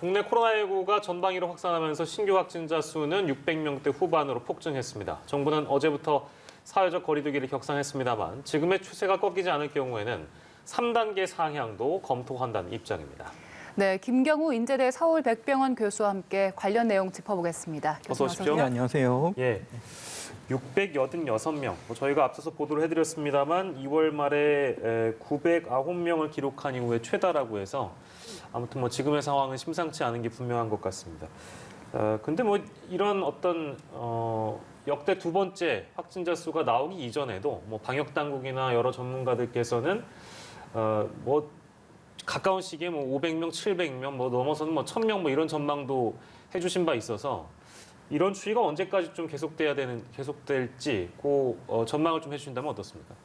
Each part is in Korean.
국내 코로나19가 전방위로 확산하면서 신규 확진자 수는 600명대 후반으로 폭증했습니다. 정부는 어제부터 사회적 거리두기를 격상했습니다만 지금의 추세가 꺾이지 않을 경우에는 3단계 상향도 검토한다는 입장입니다. 네, 김경우 인제대 서울백병원 교수와 함께 관련 내용 짚어보겠습니다. 어서 오십시오. 네, 안녕하세요. 예, 686명. 저희가 앞서서 보도를 해드렸습니다만 2월 말에 909명을 기록한 이후에 최다라고 해서 아무튼 지금의 상황은 심상치 않은 게 분명한 것 같습니다. 근데 이런 어떤 역대 두 번째 확진자 수가 나오기 이전에도 방역 당국이나 여러 전문가들께서는 가까운 시기에 500명, 700명, 넘어서는 1000명 이런 전망도 해주신 바 있어서 이런 추이가 언제까지 좀 계속될지 그 전망을 좀 해주신다면 어떻습니까?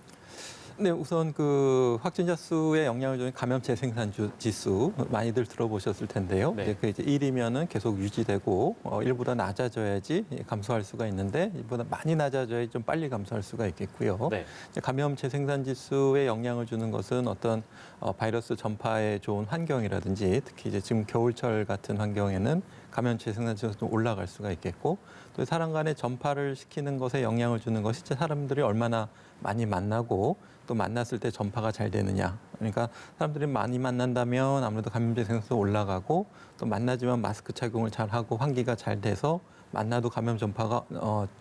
네, 우선 그 확진자 수에 영향을 주는 감염체 생산 지수 많이들 들어보셨을 텐데요. 네. 이제 1이면은 계속 유지되고 1보다 낮아져야지 감소할 수가 있는데 1보다 많이 낮아져야 좀 빨리 감소할 수가 있겠고요. 네. 이제 감염체 생산 지수에 영향을 주는 것은 어떤 바이러스 전파에 좋은 환경이라든지 특히 이제 지금 겨울철 같은 환경에는 감염체 생산 지수가 좀 올라갈 수가 있겠고 또 사람 간의 전파를 시키는 것에 영향을 주는 것이 실제 사람들이 얼마나 많이 만나고 또 만났을 때 전파가 잘 되느냐. 그러니까 사람들이 많이 만난다면 아무래도 감염제 생산도 올라가고 또 만나지만 마스크 착용을 잘 하고 환기가 잘 돼서 만나도 감염 전파가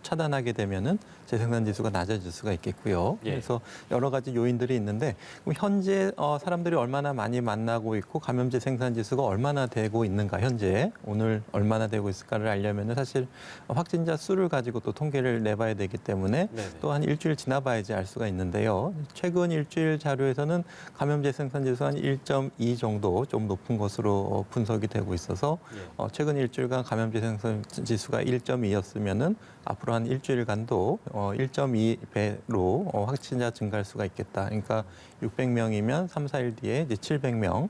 차단하게 되면은 재생산 지수가 낮아질 수가 있겠고요. 예. 그래서 여러 가지 요인들이 있는데 그럼 현재 사람들이 얼마나 많이 만나고 있고 감염제 생산 지수가 얼마나 되고 있는가 현재 오늘 얼마나 되고 있을까를 알려면은 사실 확진자 수를 가지고 또 통계를 내봐야 되기 때문에 또 한 일주일 지나봐야지 알 수가 있는데요. 최근 일주일 자료에서는 감염제 생산 지수 한 1.2 정도 좀 높은 것으로 분석이 되고 있어서 최근 일주일간 감염제 생산 지수가 1.2였으면은 앞으로 한 일주일간도 1.2배로 확진자 증가할 수가 있겠다. 그러니까 600명이면 3, 4일 뒤에 이제 700명,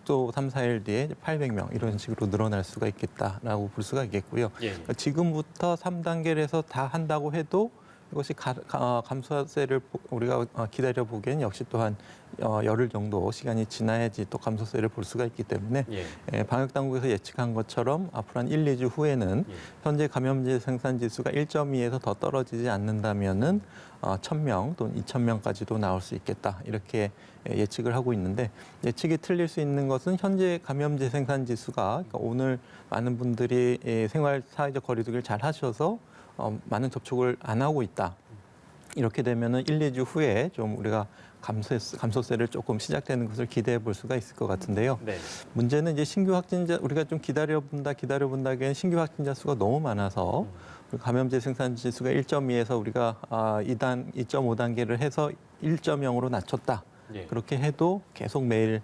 또 3, 4일 뒤에 800명 이런 식으로 늘어날 수가 있겠다라고 볼 수가 있겠고요. 예. 그러니까 지금부터 3단계를 해서 다 한다고 해도 이것이 감소세를 우리가 기다려 보기에는 역시 또한 열흘 정도 시간이 지나야지 또 감소세를 볼 수가 있기 때문에 방역 당국에서 예측한 것처럼 앞으로 한 1, 2주 후에는 현재 감염제 생산 지수가 1.2에서 더 떨어지지 않는다면은 1000명 또는 2000명까지도 나올 수 있겠다. 이렇게 예측을 하고 있는데 예측이 틀릴 수 있는 것은 현재 감염제 생산 지수가 그러니까 오늘 많은 분들이 생활 사회적 거리두기를 잘 하셔서 많은 접촉을 안 하고 있다. 이렇게 되면은 1, 2주 후에 좀 우리가 감소세를 조금 시작되는 것을 기대해 볼 수가 있을 것 같은데요. 네. 문제는 이제 신규 확진자 우리가 좀 기다려본다기엔 신규 확진자 수가 너무 많아서 감염제 생산 지수가 1.2에서 우리가 2.5단계를 해서 1.0으로 낮췄다. 그렇게 해도 계속 매일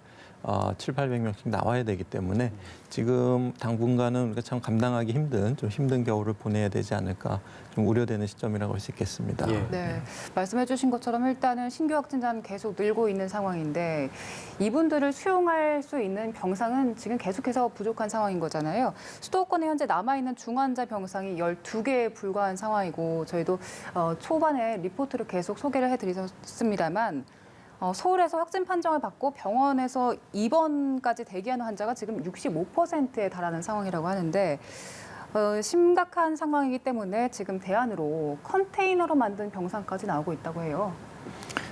7, 800명씩 나와야 되기 때문에 지금 당분간은 우리가 참 감당하기 좀 힘든 겨울을 보내야 되지 않을까 좀 우려되는 시점이라고 할 수 있겠습니다. 네, 말씀해 주신 것처럼 일단은 신규 확진자는 계속 늘고 있는 상황인데 이분들을 수용할 수 있는 병상은 지금 계속해서 부족한 상황인 거잖아요. 수도권에 현재 남아있는 중환자 병상이 12개에 불과한 상황이고 저희도 초반에 리포트를 계속 소개를 해드렸습니다만 서울에서 확진 판정을 받고 병원에서 입원까지 대기하는 환자가 지금 65%에 달하는 상황이라고 하는데 심각한 상황이기 때문에 지금 대안으로 컨테이너로 만든 병상까지 나오고 있다고 해요.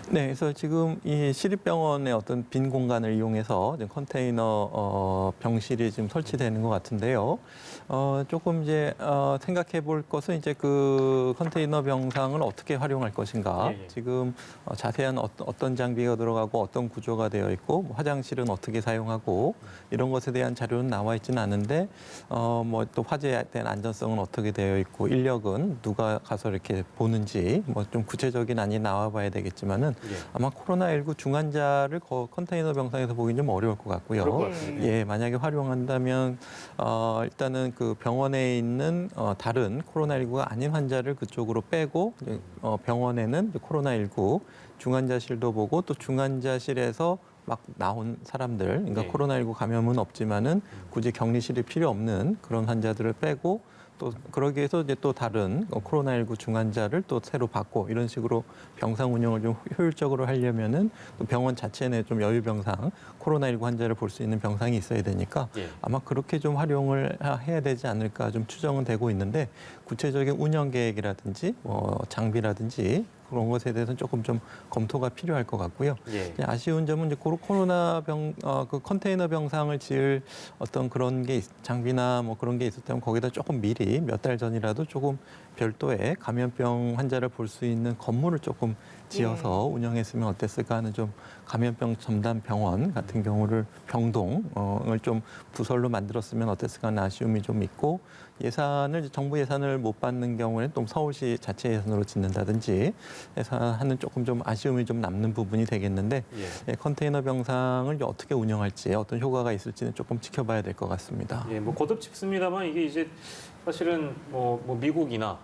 네, 그래서 지금 이 시립병원의 어떤 빈 공간을 이용해서 컨테이너 병실이 지금 설치되는 것 같은데요. 조금 이제 생각해 볼 것은 이제 그 컨테이너 병상을 어떻게 활용할 것인가. 지금 자세한 어떤 장비가 들어가고 어떤 구조가 되어 있고 화장실은 어떻게 사용하고 이런 것에 대한 자료는 나와 있지는 않은데 또 화재에 대한 안전성은 어떻게 되어 있고 인력은 누가 가서 이렇게 보는지 좀 구체적인 안이 나와 봐야 되겠지만은 아마 코로나19 중환자를 컨테이너 병상에서 보기는 좀 어려울 것 같고요. 만약에 활용한다면 일단은 그 병원에 있는 다른 코로나19가 아닌 환자를 그쪽으로 빼고 병원에는 코로나19 중환자실도 보고 또 중환자실에서 막 나온 사람들, 그러니까 네. 코로나19 감염은 없지만은 굳이 격리실이 필요 없는 그런 환자들을 빼고 또 그러기 위해서 이제 또 다른 코로나19 중환자를 또 새로 받고 이런 식으로 병상 운영을 좀 효율적으로 하려면은 또 병원 자체 내 좀 여유 병상, 코로나19 환자를 볼 수 있는 병상이 있어야 되니까 예. 아마 그렇게 좀 활용을 해야 되지 않을까 좀 추정은 되고 있는데 구체적인 운영 계획이라든지 장비라든지 그런 것에 대해서는 조금 좀 검토가 필요할 것 같고요. 예. 아쉬운 점은 이제 코로나 그 컨테이너 병상을 지을 어떤 그런 게 장비나 뭐 그런 게 있었다면 거기다 조금 미리 몇 달 전이라도 조금 별도의 감염병 환자를 볼 수 있는 건물을 조금 지어서 운영했으면 어땠을까 하는 좀 감염병 첨단 병원 같은 경우를 병동을 좀 부설로 만들었으면 어땠을까 하는 아쉬움이 좀 있고 예산을 정부 예산을 못 받는 경우에는 또 서울시 자체 예산으로 짓는다든지 해서 하는 조금 좀 아쉬움이 좀 남는 부분이 되겠는데 예. 컨테이너 병상을 어떻게 운영할지 어떤 효과가 있을지는 조금 지켜봐야 될 것 같습니다. 예, 뭐 거듭 짚습니다만 이게 이제 사실은 뭐 미국이나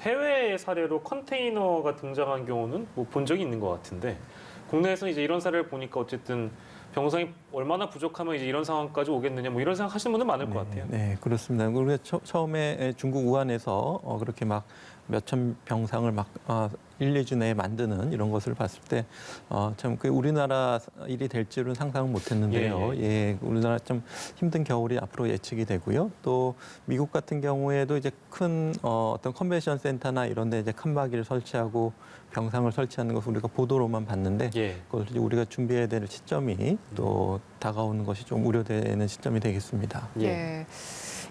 해외의 사례로 컨테이너가 등장한 경우는 뭐 본 적이 있는 것 같은데 국내에서 이제 이런 사례를 보니까 어쨌든 병상이 얼마나 부족하면 이제 이런 상황까지 오겠느냐 뭐 이런 생각 하시는 분들 많을 것 같아요. 네, 그렇습니다. 우리가 처음에 중국 우한에서 그렇게 막 몇천 병상을 막 1, 2주 내에 만드는 이런 것을 봤을 때 참 그 우리나라 일이 될 줄은 상상은 못했는데요. 예, 우리나라 좀 힘든 겨울이 앞으로 예측이 되고요. 또 미국 같은 경우에도 이제 큰 어떤 컨벤션 센터나 이런 데 이제 칸막이를 설치하고 병상을 설치하는 것을 우리가 보도로만 봤는데 예. 그것을 이제 우리가 준비해야 될 시점이 또 다가오는 것이 좀 우려되는 시점이 되겠습니다. 예. 예.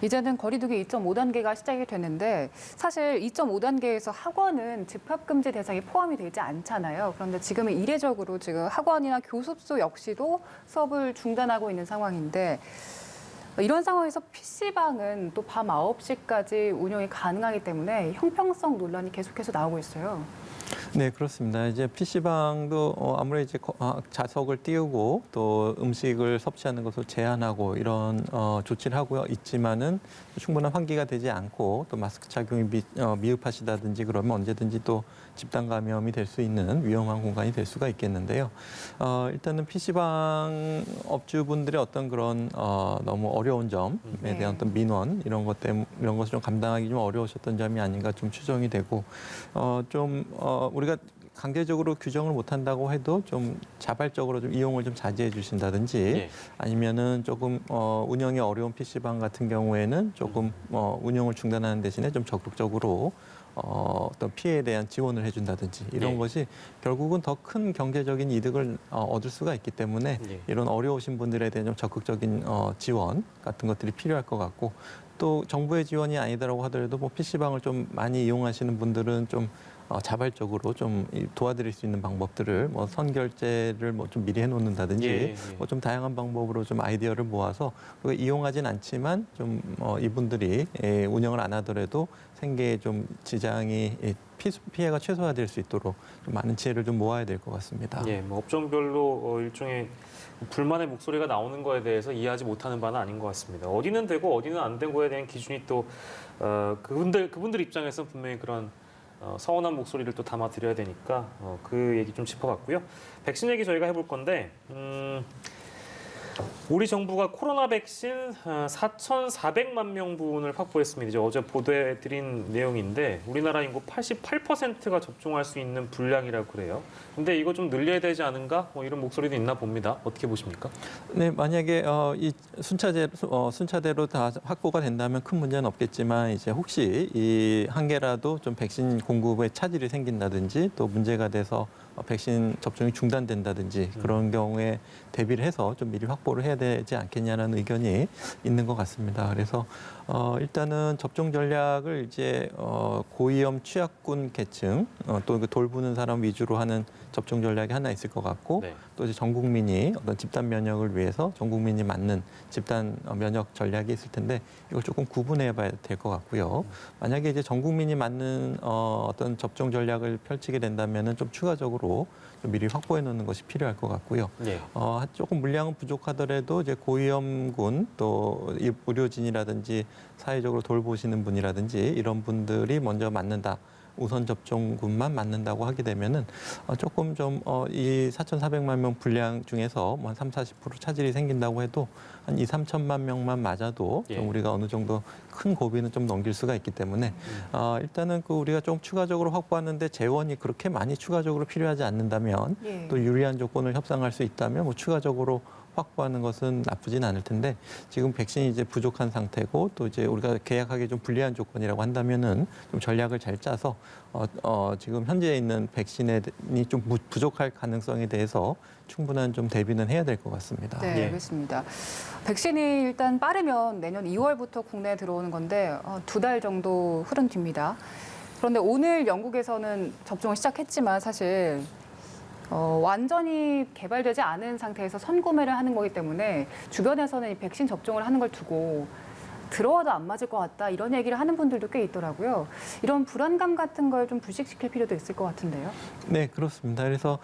이제는 거리두기 2.5단계가 시작이 되는데 사실 2.5단계에서 학원은 집합금지 대상에 포함이 되지 않잖아요. 그런데 지금은 이례적으로 지금 학원이나 교습소 역시도 수업을 중단하고 있는 상황인데 이런 상황에서 PC방은 또 밤 9시까지 운영이 가능하기 때문에 형평성 논란이 계속해서 나오고 있어요. 네, 그렇습니다. 이제 PC방도 아무래도 이제 자석을 띄우고 또 음식을 섭취하는 것을 제한하고 이런 조치를 하고 있지만은 충분한 환기가 되지 않고 또 마스크 착용이 미흡하시다든지 그러면 언제든지 또 집단 감염이 될 수 있는 위험한 공간이 될 수가 있겠는데요. 일단은 PC방 업주분들의 어떤 그런 너무 어려운 점에 대한 어떤 민원 이런 것 때문에 이런 것을 좀 감당하기 좀 어려우셨던 점이 아닌가 좀 추정이 되고 우리가 강제적으로 규정을 못 한다고 해도 좀 자발적으로 좀 이용을 좀 자제해 주신다든지 예. 아니면은 조금 운영이 어려운 PC방 같은 경우에는 조금 운영을 중단하는 대신에 좀 적극적으로 어떤 피해에 대한 지원을 해준다든지 이런 예. 것이 결국은 더 큰 경제적인 이득을 얻을 수가 있기 때문에 예. 이런 어려우신 분들에 대한 좀 적극적인 지원 같은 것들이 필요할 것 같고 또 정부의 지원이 아니더라고 하더라도 뭐 PC방을 좀 많이 이용하시는 분들은 좀 자발적으로 좀 도와드릴 수 있는 방법들을 뭐 선결제를 뭐 좀 미리 해놓는다든지 예. 뭐 좀 다양한 방법으로 좀 아이디어를 모아서 이용하진 않지만 좀 이분들이 운영을 안 하더라도 생계에 좀 지장이 피해가 최소화될 수 있도록 좀 많은 지혜를 좀 모아야 될 것 같습니다. 예, 뭐 업종별로 일종의 불만의 목소리가 나오는 거에 대해서 이해하지 못하는 바는 아닌 것 같습니다. 어디는 되고 어디는 안 되고에 대한 기준이 또 그분들 입장에서 분명히 그런 서운한 목소리를 또 담아드려야 되니까 그 얘기 좀 짚어봤고요. 백신 얘기 저희가 해볼 건데 우리 정부가 코로나 백신 4,400만 명분을 확보했습니다. 이제 어제 보도해드린 내용인데 우리나라 인구 88%가 접종할 수 있는 분량이라고 그래요. 근데 이거 좀 늘려야 되지 않은가? 뭐 이런 목소리도 있나 봅니다. 어떻게 보십니까? 네, 만약에 이 순차대로 다 확보가 된다면 큰 문제는 없겠지만 이제 혹시 이 한 개라도 좀 백신 공급에 차질이 생긴다든지 또 문제가 돼서 백신 접종이 중단된다든지 그런 경우에 대비를 해서 좀 미리 확보를 해야 되지 않겠냐는 의견이 있는 것 같습니다. 그래서 일단은 접종 전략을 이제 고위험 취약군 계층 또 돌보는 사람 위주로 하는 접종 전략이 하나 있을 것 같고 네. 또 이제 전 국민이 어떤 집단 면역을 위해서 전 국민이 맞는 집단 면역 전략이 있을 텐데 이걸 조금 구분해봐야 될 것 같고요. 만약에 이제 전 국민이 맞는 어떤 접종 전략을 펼치게 된다면은 좀 추가적으로 좀 미리 확보해 놓는 것이 필요할 것 같고요. 예. 조금 물량은 부족하더라도 이제 고위험군 또 의료진이라든지 사회적으로 돌보시는 분이라든지 이런 분들이 먼저 맞는다. 우선 접종군만 맞는다고 하게 되면은 조금 좀 이 4,400만 명 분량 중에서 뭐 한 30-40% 차질이 생긴다고 해도 한 2-3천만 명만 맞아도 예. 좀 우리가 어느 정도 큰 고비는 좀 넘길 수가 있기 때문에 일단은 그 우리가 좀 추가적으로 확보하는데 재원이 그렇게 많이 추가적으로 필요하지 않는다면 예. 또 유리한 조건을 협상할 수 있다면 뭐 추가적으로 확보하는 것은 나쁘진 않을 텐데 지금 백신이 이제 부족한 상태고 또 이제 우리가 계약하기 좀 불리한 조건이라고 한다면은 좀 전략을 잘 짜서 지금 현재 있는 백신이 좀 부족할 가능성에 대해서 충분한 좀 대비는 해야 될 것 같습니다. 네, 예. 알겠습니다. 백신이 일단 빠르면 내년 2월부터 국내에 들어오는 건데 2달 정도 흐른 뒤입니다. 그런데 오늘 영국에서는 접종을 시작했지만 사실 완전히 개발되지 않은 상태에서 선구매를 하는 거기 때문에 주변에서는 이 백신 접종을 하는 걸 두고 들어와도 안 맞을 것 같다 이런 얘기를 하는 분들도 꽤 있더라고요. 이런 불안감 같은 걸 좀 불식시킬 필요도 있을 것 같은데요. 네, 그렇습니다. 그래서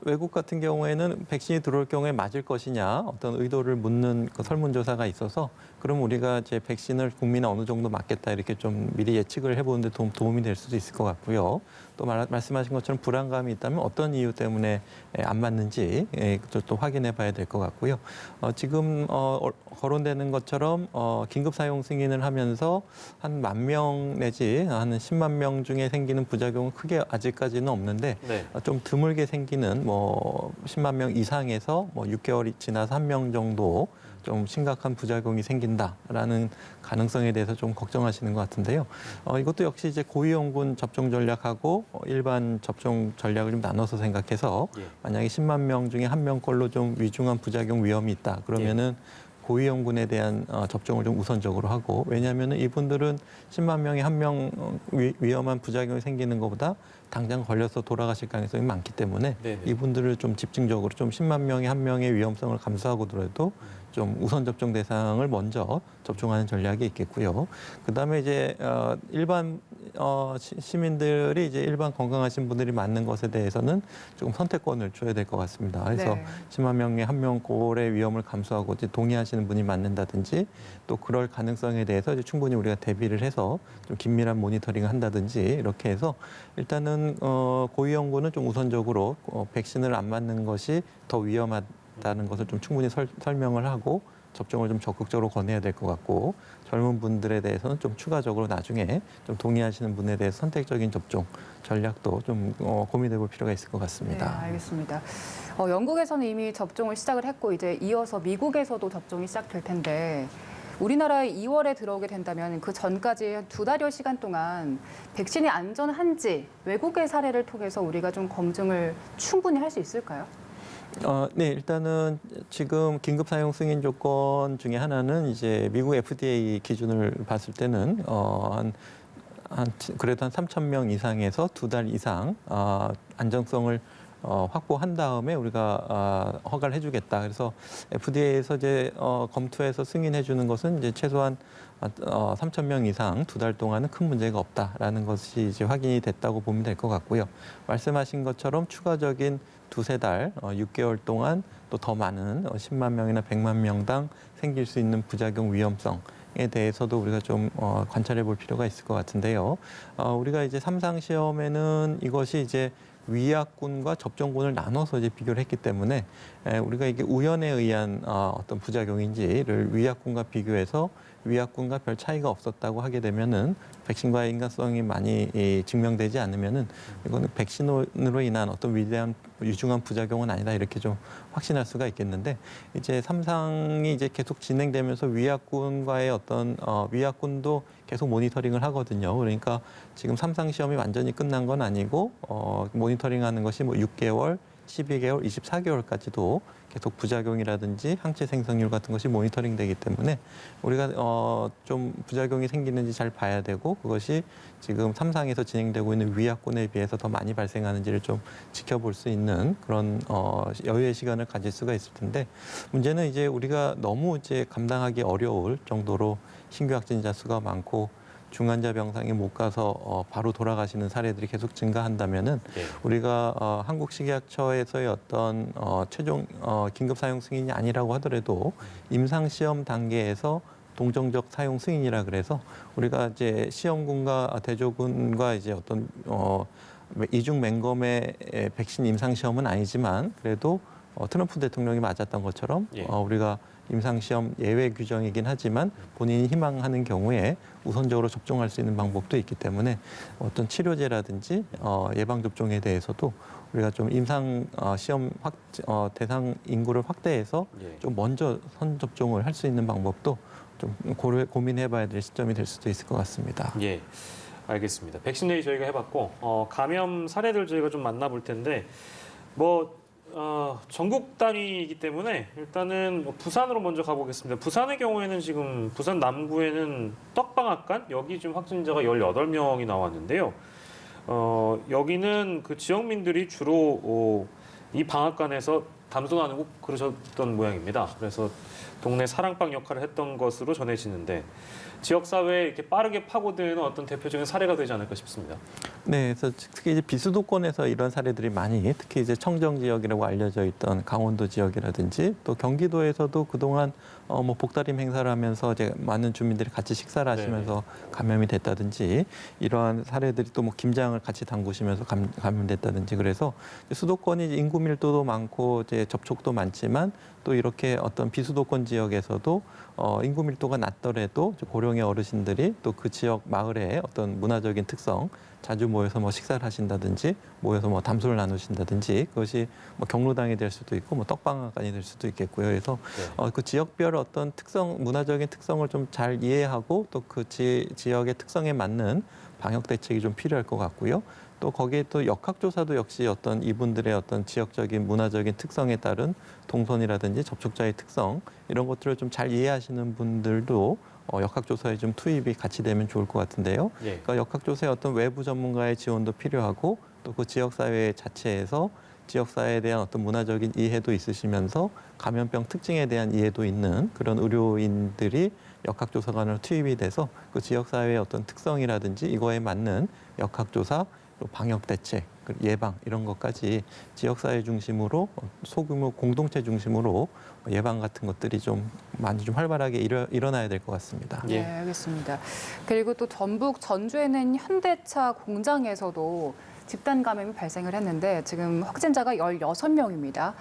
외국 같은 경우에는 백신이 들어올 경우에 맞을 것이냐 어떤 의도를 묻는 그 설문조사가 있어서 그럼 우리가 이제 백신을 국민에 어느 정도 맞겠다 이렇게 좀 미리 예측을 해보는데 도움이 될 수도 있을 것 같고요. 또 말씀하신 것처럼 불안감이 있다면 어떤 이유 때문에 안 맞는지 또 확인해 봐야 될 것 같고요. 지금 거론되는 것처럼 긴급 사용 승인을 하면서 한 10,000명 내지 한 10만 명 중에 생기는 부작용은 크게 아직까지는 없는데 네. 좀 드물게 생기는 뭐 10만 명 이상에서 뭐 6개월이 지나서 1명 정도 좀 심각한 부작용이 생긴다라는 가능성에 대해서 좀 걱정하시는 것 같은데요. 이것도 역시 이제 고위험군 접종 전략하고 일반 접종 전략을 좀 나눠서 생각해서 예. 만약에 10만 명 중에 1명꼴로 좀 위중한 부작용 위험이 있다. 그러면은 고위험군에 대한 접종을 좀 우선적으로 하고 왜냐하면 이분들은 10만 명에 1명 위험한 부작용이 생기는 것보다 당장 걸려서 돌아가실 가능성이 많기 때문에 네네. 이분들을 좀 집중적으로 좀 10만 명에 1명의 위험성을 감수하고더라도 좀 우선 접종 대상을 먼저 접종하는 전략이 있겠고요. 그다음에 이제 일반 시민들이 이제 일반 건강하신 분들이 맞는 것에 대해서는 조금 선택권을 줘야 될 것 같습니다. 그래서 네. 10만 명에 1명 꼴의 위험을 감수하고 이제 동의하시는 분이 맞는다든지 또 그럴 가능성에 대해서 이제 충분히 우리가 대비를 해서 좀 긴밀한 모니터링을 한다든지 이렇게 해서 일단은 고위험군은 좀 우선적으로 백신을 안 맞는 것이 더 위험하다는 것을 좀 충분히 설명을 하고 접종을 좀 적극적으로 권해야 될 것 같고 젊은 분들에 대해서는 좀 추가적으로 나중에 좀 동의하시는 분에 대해서 선택적인 접종 전략도 좀 고민해 볼 필요가 있을 것 네, 같습니다. 알겠습니다. 영국에서는 이미 접종을 시작을 했고 이제 이어서 미국에서도 접종이 시작될 텐데 우리나라에 2월에 들어오게 된다면 그 전까지 한 2달여 시간 동안 백신이 안전한지 외국의 사례를 통해서 우리가 좀 검증을 충분히 할 수 있을까요? 네, 일단은 지금 긴급 사용 승인 조건 중에 하나는 이제 미국 FDA 기준을 봤을 때는 그래도 한 3,000명 이상에서 2달 이상 안정성을 확보한 다음에 우리가 허가를 해주겠다. 그래서 FDA에서 이제 검토해서 승인해주는 것은 이제 최소한 3,000명 이상 2달 동안은 큰 문제가 없다라는 것이 이제 확인이 됐다고 보면 될 것 같고요. 말씀하신 것처럼 추가적인 2-3달, 6개월 동안 또 더 많은 10만 명이나 100만 명당 생길 수 있는 부작용 위험성에 대해서도 우리가 좀 관찰해 볼 필요가 있을 것 같은데요. 우리가 이제 삼상 시험에는 이것이 이제 위약군과 접종군을 나눠서 이제 비교를 했기 때문에 우리가 이게 우연에 의한 어떤 부작용인지를 위약군과 비교해서 위약군과 별 차이가 없었다고 하게 되면은 백신과의 인과성이 많이 증명되지 않으면은 이거는 백신으로 인한 어떤 위대한 유중한 부작용은 아니다 이렇게 좀 확신할 수가 있겠는데 이제 삼상이 이제 계속 진행되면서 위약군과의 어떤 위약군도 계속 모니터링을 하거든요. 그러니까 지금 삼상 시험이 완전히 끝난 건 아니고 모니터링하는 것이 뭐 6개월, 12개월, 24개월까지도 계속 부작용이라든지 항체 생성률 같은 것이 모니터링 되기 때문에 우리가 좀 부작용이 생기는지 잘 봐야 되고 그것이 지금 삼상에서 진행되고 있는 위약군에 비해서 더 많이 발생하는지를 좀 지켜볼 수 있는 그런 여유의 시간을 가질 수가 있을 텐데 문제는 이제 우리가 너무 이제 감당하기 어려울 정도로 신규 확진자 수가 많고 중환자 병상에 못 가서 바로 돌아가시는 사례들이 계속 증가한다면은 네. 우리가 한국식약처에서의 어떤 최종 긴급 사용 승인이 아니라고 하더라도 임상 시험 단계에서 동정적 사용 승인이라 그래서 우리가 이제 시험군과 대조군과 이제 어떤 이중 맹검의 백신 임상 시험은 아니지만 그래도 트럼프 대통령이 맞았던 것처럼 예. 우리가 임상시험 예외 규정이긴 하지만 본인이 희망하는 경우에 우선적으로 접종할 수 있는 방법도 있기 때문에 어떤 치료제라든지 예방접종에 대해서도 우리가 좀 임상 시험 대상 인구를 확대해서 예. 좀 먼저 선접종을 할 수 있는 방법도 좀 고민해봐야 될 시점이 될 수도 있을 것 같습니다. 예, 알겠습니다. 백신 얘기 저희가 해봤고 감염 사례들 저희가 좀 만나볼 텐데 전국 단위이기 때문에 일단은 부산으로 먼저 가보겠습니다. 부산의 경우에는 지금 부산 남구에는 떡방앗간 여기 지금 확진자가 18명이 나왔는데요. 여기는 그 지역민들이 주로 이 방앗간에서 담소 나누고 그러셨던 모양입니다. 그래서 동네 사랑방 역할을 했던 것으로 전해지는데 지역사회에 이렇게 빠르게 파고드는 어떤 대표적인 사례가 되지 않을까 싶습니다. 네, 그래서 특히 이제 비수도권에서 이런 사례들이 많이 특히 이제 청정 지역이라고 알려져 있던 강원도 지역이라든지 또 경기도에서도 그동안 복다림 행사를 하면서 이제 많은 주민들이 같이 식사를 하시면서 감염이 됐다든지 이러한 사례들이 또 김장을 같이 담그시면서 감염됐다든지 그래서 수도권이 인구 밀도도 많고 이제 접촉도 많지만 또 이렇게 어떤 비수도권 지역에서도 인구 밀도가 낮더라도 고령의 어르신들이 또 그 지역 마을의 어떤 문화적인 특성 자주 모여서 식사를 하신다든지 모여서 담소를 나누신다든지 그것이 경로당이 될 수도 있고 떡방앗간이 될 수도 있겠고요. 그래서 그 지역별 어떤 특성 문화적인 특성을 좀 잘 이해하고 또 그 지역의 특성에 맞는 방역 대책이 좀 필요할 것 같고요. 또 거기에 또 역학조사도 역시 어떤 이분들의 어떤 지역적인 문화적인 특성에 따른 동선이라든지 접촉자의 특성 이런 것들을 좀 잘 이해하시는 분들도 역학조사에 좀 투입이 같이 되면 좋을 것 같은데요. 예. 그러니까 역학조사에 어떤 외부 전문가의 지원도 필요하고 또 그 지역사회 자체에서 지역사회에 대한 어떤 문화적인 이해도 있으시면서 감염병 특징에 대한 이해도 있는 그런 의료인들이 역학조사관으로 투입이 돼서 그 지역사회의 어떤 특성이라든지 이거에 맞는 역학조사 또 방역 대책, 예방 이런 것까지 지역사회 중심으로 소규모 공동체 중심으로 예방 같은 것들이 좀 많이 좀 활발하게 일어나야 될 것 같습니다. 예. 네, 알겠습니다. 그리고 또 전북 전주에는 현대차 공장에서도 집단 감염이 발생을 했는데 지금 확진자가 16명입니다.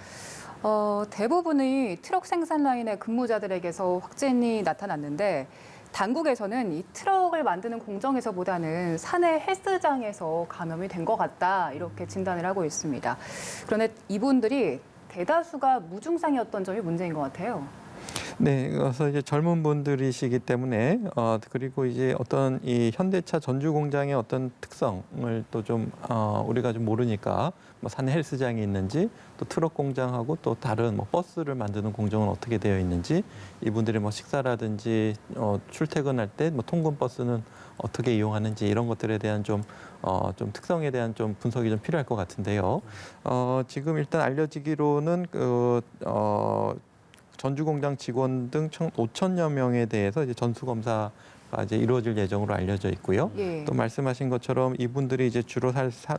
대부분의 트럭 생산 라인의 근무자들에게서 확진이 나타났는데 당국에서는 이 트럭을 만드는 공정에서보다는 사내 헬스장에서 감염이 된 것 같다 이렇게 진단을 하고 있습니다. 그런데 이분들이 대다수가 무증상이었던 점이 문제인 것 같아요. 네, 그래서 이제 젊은 분들이시기 때문에 그리고 이제 어떤 이 현대차 전주 공장의 어떤 특성을 또 좀 우리가 좀 모르니까 사내 헬스장이 있는지 또 트럭 공장하고 또 다른 버스를 만드는 공정은 어떻게 되어 있는지 이분들이 식사라든지 출퇴근할 때 통근 버스는 어떻게 이용하는지 이런 것들에 대한 좀 특성에 대한 좀 분석이 좀 필요할 것 같은데요. 지금 일단 알려지기로는 전주 공장 직원 등 5천여 명에 대해서 이제 전수 검사가 이제 이루어질 예정으로 알려져 있고요. 예. 또 말씀하신 것처럼 이분들이 이제 주로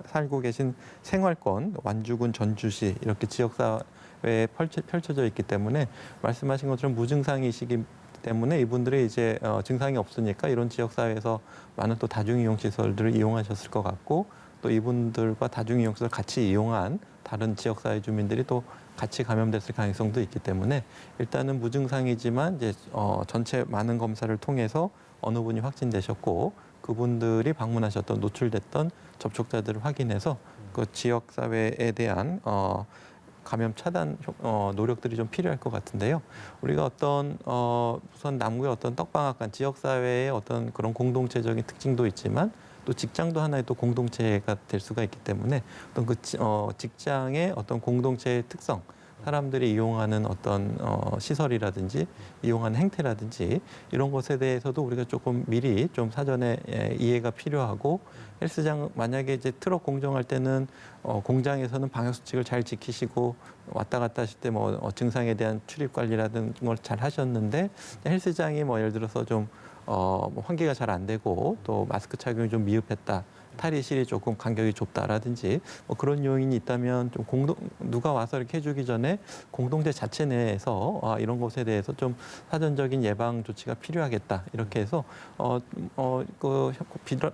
살고 계신 생활권 완주군 전주시 이렇게 지역사회에 펼쳐져 있기 때문에 말씀하신 것처럼 무증상이시기 때문에 이분들이 이제 증상이 없으니까 이런 지역사회에서 많은 또 다중이용 시설들을 이용하셨을 것 같고 또 이분들과 다중이용 시설 같이 이용한 다른 지역사회 주민들이 또 같이 감염됐을 가능성도 있기 때문에 일단은 무증상이지만 이제 전체 많은 검사를 통해서 어느 분이 확진되셨고 그분들이 방문하셨던 노출됐던 접촉자들을 확인해서 그 지역 사회에 대한 감염 차단 노력들이 좀 필요할 것 같은데요. 우리가 어떤 우선 남구의 어떤 떡방앗간 지역 사회의 어떤 그런 공동체적인 특징도 있지만 또 직장도 하나의 또 공동체가 될 수가 있기 때문에 어떤 그 직장의 어떤 공동체의 특성, 사람들이 이용하는 어떤 시설이라든지 이용하는 행태라든지 이런 것에 대해서도 우리가 조금 미리 좀 사전에 이해가 필요하고 헬스장 만약에 이제 트럭 공정할 때는 공장에서는 방역 수칙을 잘 지키시고 왔다 갔다 하실 때 증상에 대한 출입 관리라든 걸 잘 하셨는데 헬스장이 예를 들어서 좀 환기가 잘 안 되고 또 마스크 착용이 좀 미흡했다. 탈의실이 조금 간격이 좁다라든지 뭐 그런 요인이 있다면 좀 누가 와서 이렇게 해주기 전에 공동체 자체 내에서 이런 것에 대해서 좀 사전적인 예방 조치가 필요하겠다 이렇게 해서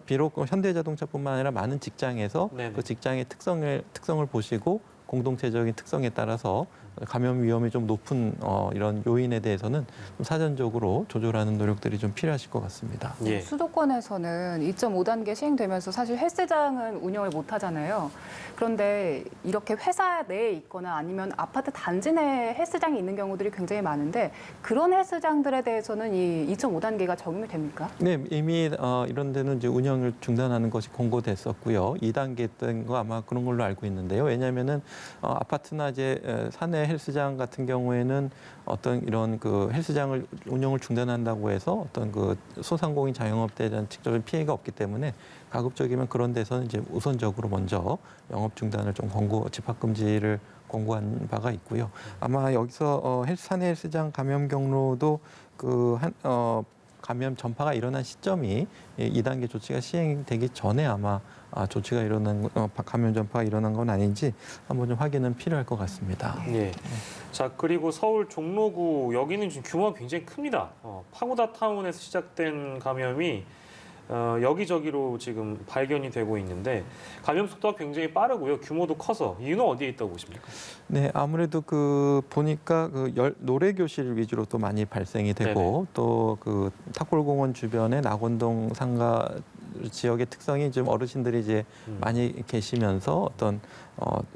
비록 현대자동차뿐만 아니라 많은 직장에서 네네. 그 직장의 특성을 보시고 공동체적인 특성에 따라서 감염 위험이 좀 높은 이런 요인에 대해서는 좀 사전적으로 조절하는 노력들이 좀 필요하실 것 같습니다. 예. 수도권에서는 2.5단계 시행되면서 사실 헬스장은 운영을 못 하잖아요. 그런데 이렇게 회사 내에 있거나 아니면 아파트 단지 내에 헬스장이 있는 경우들이 굉장히 많은데 그런 헬스장들에 대해서는 이 2.5단계가 적용이 됩니까? 네, 이미 이런 데는 이제 운영을 중단하는 것이 공고됐었고요. 2단계 된 거 아마 그런 걸로 알고 있는데요. 왜냐하면은 아파트나 이제 사내 헬스장 같은 경우에는 어떤 이런 그 헬스장을 운영을 중단한다고 해서 어떤 그 소상공인 자영업자에 대한 직접적인 피해가 없기 때문에 가급적이면 그런 데서는 이제 우선적으로 먼저 영업 중단을 좀 집합 금지를 권고한 바가 있고요. 아마 여기서 사내 헬스장 감염 경로도 감염 전파가 일어난 시점이 2단계 조치가 시행되기 전에 아마 조치가 감염 전파가 일어난 건 아닌지 한번 좀 확인은 필요할 것 같습니다. 예. 자, 그리고 서울 종로구 여기는 지금 규모가 굉장히 큽니다. 파고다 타운에서 시작된 감염이 여기저기로 지금 발견이 되고 있는데 감염 속도가 굉장히 빠르고요. 규모도 커서 이유는 어디에 있다고 보십니까? 네, 아무래도 보니까 노래 교실 위주로 또 많이 발생이 되고 또 그 탁골공원 주변의 낙원동 상가 지역의 특성이 좀 어르신들이 이제 많이 계시면서 어떤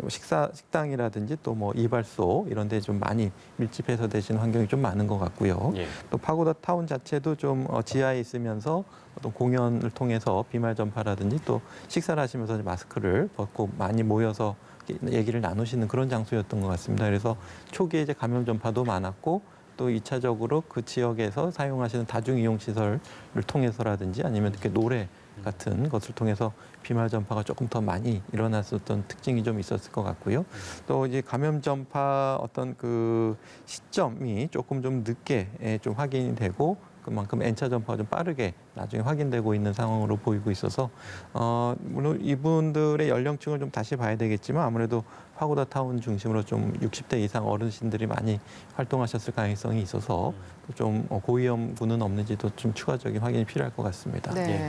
식당이라든지 또 뭐 이발소 이런 데 좀 많이 밀집해서 되시는 환경이 좀 많은 것 같고요. 예. 또 파고다 타운 자체도 좀 지하에 있으면서 어떤 공연을 통해서 비말 전파라든지 또 식사를 하시면서 마스크를 벗고 많이 모여서 얘기를 나누시는 그런 장소였던 것 같습니다. 그래서 초기에 이제 감염 전파도 많았고 또 2차적으로 그 지역에서 사용하시는 다중이용 시설을 통해서라든지 아니면 이렇게 노래 같은 것을 통해서 비말 전파가 조금 더 많이 일어났었던 특징이 좀 있었을 것 같고요. 또 이제 감염 전파 어떤 그 시점이 조금 좀 늦게 좀 확인이 되고 그만큼 N차 전파가 좀 빠르게 나중에 확인되고 있는 상황으로 보이고 있어서 물론 이분들의 연령층을 좀 다시 봐야 되겠지만 아무래도 파고다 타운 중심으로 좀 60대 이상 어르신들이 많이 활동하셨을 가능성이 있어서 좀 고위험군은 없는지도 좀 추가적인 확인이 필요할 것 같습니다. 네.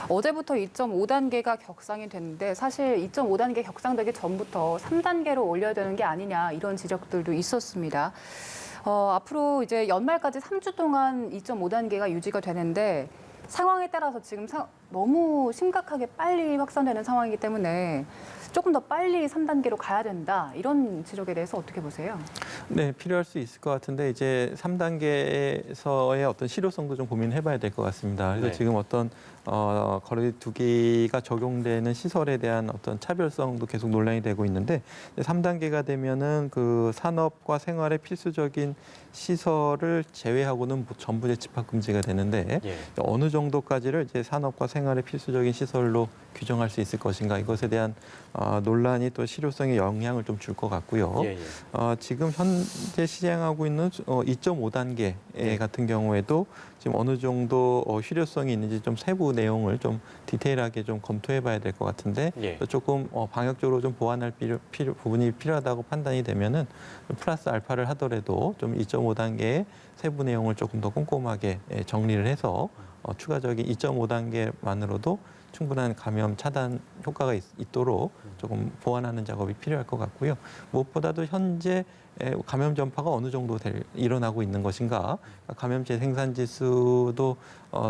어제부터 2.5단계가 격상이 됐는데 사실 2.5단계 격상되기 전부터 3단계로 올려야 되는 게 아니냐 이런 지적들도 있었습니다. 앞으로 이제 연말까지 3주 동안 2.5단계가 유지가 되는데 상황에 따라서 지금 너무 심각하게 빨리 확산되는 상황이기 때문에 조금 더 빨리 3단계로 가야 된다. 이런 지적에 대해서 어떻게 보세요? 네, 필요할 수 있을 것 같은데 이제 3단계에서의 어떤 실효성도 좀 고민해 봐야 될 것 같습니다. 그래서 네. 지금 어떤 거리두기가 적용되는 시설에 대한 어떤 차별성도 계속 논란이 되고 있는데 3단계가 되면은 그 산업과 생활의 필수적인 시설을 제외하고는 전부 이제 집합 금지가 되는데 예. 어느 정도까지를 이제 산업과 생활의 필수적인 시설로 규정할 수 있을 것인가 이것에 대한 논란이 또 실효성에 영향을 좀 줄 것 같고요. 예, 예. 지금 현재 시행하고 있는 2.5단계 같은 경우에도 지금 어느 정도 실효성이 있는지 좀 세부 내용을 좀 디테일하게 좀 검토해봐야 될 것 같은데 예. 조금 방역적으로 좀 보완할 부분이 필요하다고 판단이 되면은 플러스 알파를 하더라도 좀 2.5단계의 세부 내용을 조금 더 꼼꼼하게 정리를 해서 추가적인 2.5단계만으로도 충분한 감염 차단 효과가 있도록 조금 보완하는 작업이 필요할 것 같고요. 무엇보다도 현재 감염 전파가 어느 정도 일어나고 있는 것인가, 감염체 생산 지수도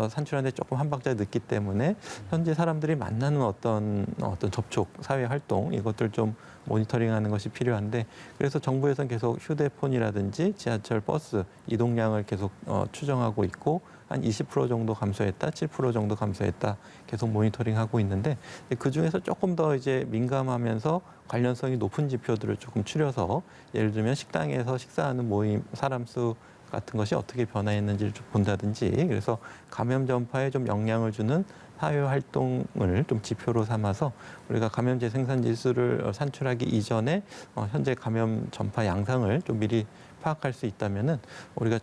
산출하는데 조금 한 박자 늦기 때문에 현재 사람들이 만나는 어떤 접촉, 사회 활동 이것들 좀 모니터링하는 것이 필요한데 그래서 정부에서는 계속 휴대폰이라든지 지하철, 버스 이동량을 계속 추정하고 있고 한 20% 정도 감소했다, 7% 정도 감소했다 계속 모니터링하고 있는데 그 중에서 조금 더 이제 민감하면서 관련성이 높은 지표들을 조금 추려서 예를 들면 식당에서 식사하는 모임 사람 수 같은 것이 어떻게 변화했는지를 좀 본다든지 그래서 감염 전파에 좀 영향을 주는 사회 활동을 좀 지표로 삼아서 우리가 감염제 생산 지수를 산출하기 이전에 현재 감염 전파 양상을 좀 미리 파악할 수 있다면은 우리가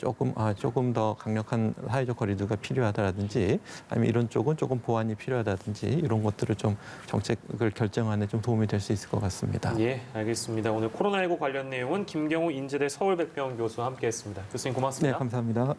조금 더 강력한 사회적 거리두기가 필요하다라든지 아니면 이런 쪽은 조금 보완이 필요하다든지 이런 것들을 좀 정책을 결정하는 데 좀 도움이 될 수 있을 것 같습니다. 예, 알겠습니다. 오늘 코로나19 관련 내용은 김경우 인제대 서울백병원 교수와 함께했습니다. 교수님 네, 고맙습니다. 감사합니다.